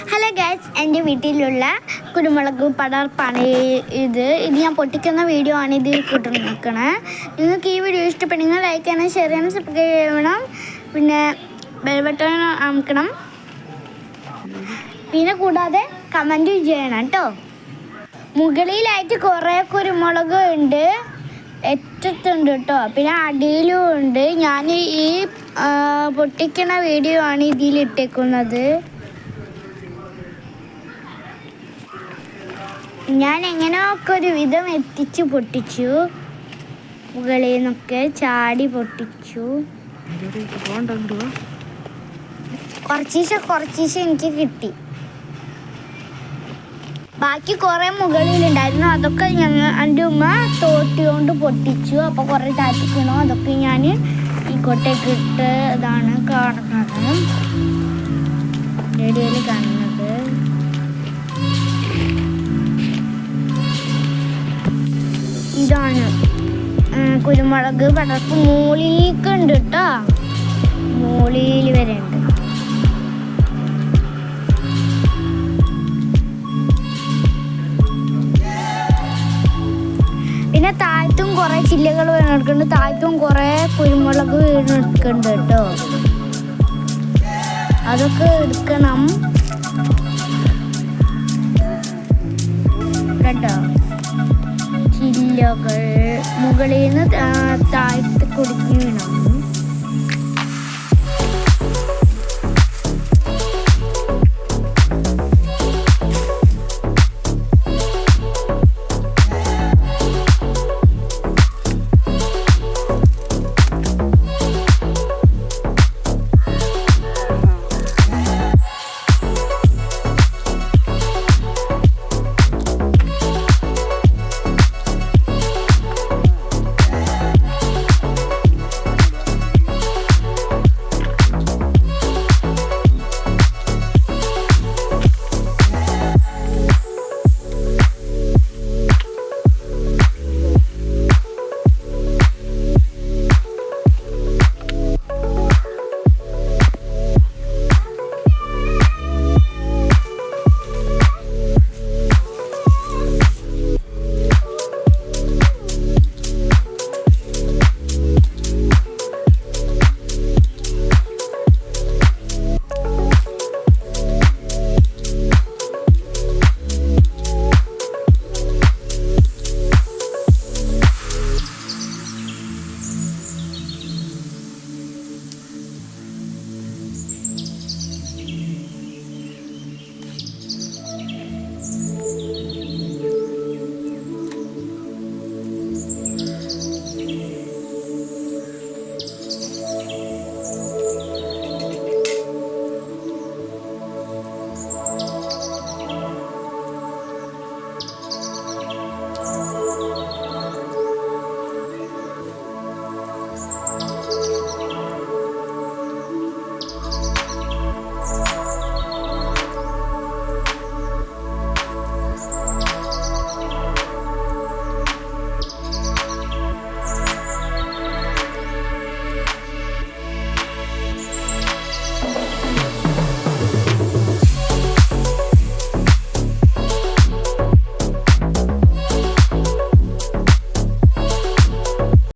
Hello guys, എൻ്റെ വീട്ടിലുള്ള കുരുമുളക് പടർപ്പാണ് ഇത് ഞാൻ പൊട്ടിക്കുന്ന വീഡിയോ ആണ് ഇതിൽ കൂട്ടുന്നത്. നിങ്ങൾക്ക് ഈ വീഡിയോ ഇഷ്ടപ്പെടുന്നെങ്കിൽ ലൈക്ക് ചെയ്യണം, ഷെയർ ചെയ്യണം, സബ്സ്ക്രൈബ് ചെയ്യണം, പിന്നെ ബെൽ ബട്ടൺ അമർത്തണം, പിന്നെ കൂടാതെ കമൻറ്റ് ചെയ്യണം കേട്ടോ. മുകളിലായിട്ട് കുറേ കുരുമുളക് ഉണ്ട്, എറ്റത്തുണ്ട് കേട്ടോ, പിന്നെ അടിയിലും ഉണ്ട്. ഞാൻ ഈ പൊട്ടിക്കുന്ന വീഡിയോ ആണ് ഇതിലിട്ടേക്കുന്നത്. ഞാൻ എങ്ങനെയൊക്കെ ഒരു വിധം എത്തിച്ചു പൊട്ടിച്ചു, മുകളിൽ നിന്നൊക്കെ ചാടി പൊട്ടിച്ചു. കുറച്ചീശ എനിക്ക് കിട്ടി. ബാക്കി കുറേ മുകളിലുണ്ടായിരുന്നു, അതൊക്കെ എൻ്റെ ഉമ്മ തോട്ടി കൊണ്ട് പൊട്ടിച്ചു. അപ്പോൾ കുറേ താറ്റിക്കണോ, അതൊക്കെ ഞാൻ ഈ കൊട്ടയ്ക്ക് ഇട്ട് ഇതാണ് കാണുന്നത്, വീഡിയോയിൽ കാണുന്നത്. ഇതാണ് കുരുമുളക് പടർപ്പ്. മൂളിക്ക് ഉണ്ട് കേട്ടോ, മൂളിയിൽ വരെ ഉണ്ട്. പിന്നെ താഴത്തും കുറേ ചില്ലകൾ വീണെടുക്കുന്നുണ്ട്, താഴത്തും കുറേ കുരുമുളക് വീണെടുക്കുന്നുണ്ട് കേട്ടോ. അതൊക്കെ എടുക്കണം കേട്ടോ. ചില്ലകൾ മുകളിൽ നിന്ന് താഴത്ത് കുടുങ്ങി വീണം.